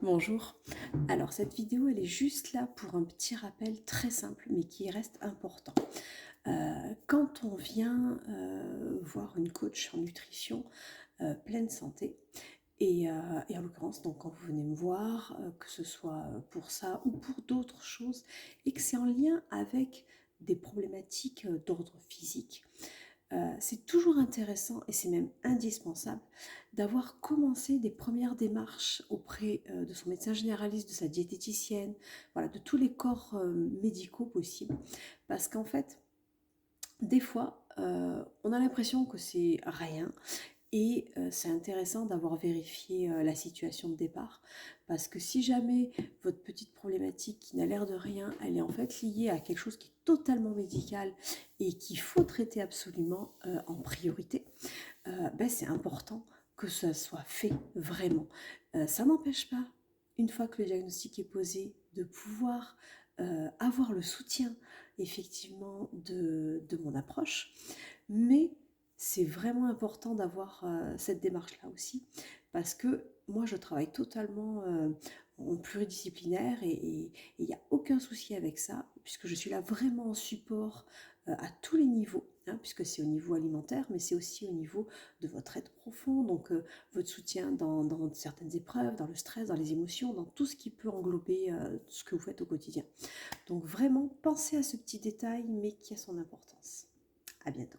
Bonjour. Alors cette vidéo elle est juste là pour un petit rappel très simple mais qui reste important. Quand on vient voir une coach en nutrition pleine santé et en l'occurrence donc quand vous venez me voir que ce soit pour ça ou pour d'autres choses et que c'est en lien avec des problématiques d'ordre physique, c'est toujours intéressant et c'est même indispensable d'avoir commencé des premières démarches auprès de son médecin généraliste, de sa diététicienne, voilà, de tous les corps médicaux possibles. Parce qu'en fait, des fois, on a l'impression que c'est rien et c'est intéressant d'avoir vérifié la situation de départ, parce que si jamais votre petite problématique qui n'a l'air de rien, elle est en fait liée à quelque chose qui est totalement médical et qu'il faut traiter absolument en priorité, ben c'est important que ça soit fait vraiment. Ça n'empêche pas, une fois que le diagnostic est posé, de pouvoir avoir le soutien effectivement de mon approche, mais c'est vraiment important d'avoir cette démarche-là aussi, parce que moi je travaille totalement en pluridisciplinaire et il n'y a aucun souci avec ça, puisque je suis là vraiment en support à tous les niveaux, hein, puisque c'est au niveau alimentaire, mais c'est aussi au niveau de votre aide profonde, donc votre soutien dans certaines épreuves, dans le stress, dans les émotions, dans tout ce qui peut englober ce que vous faites au quotidien. Donc vraiment, pensez à ce petit détail, mais qui a son importance. À bientôt.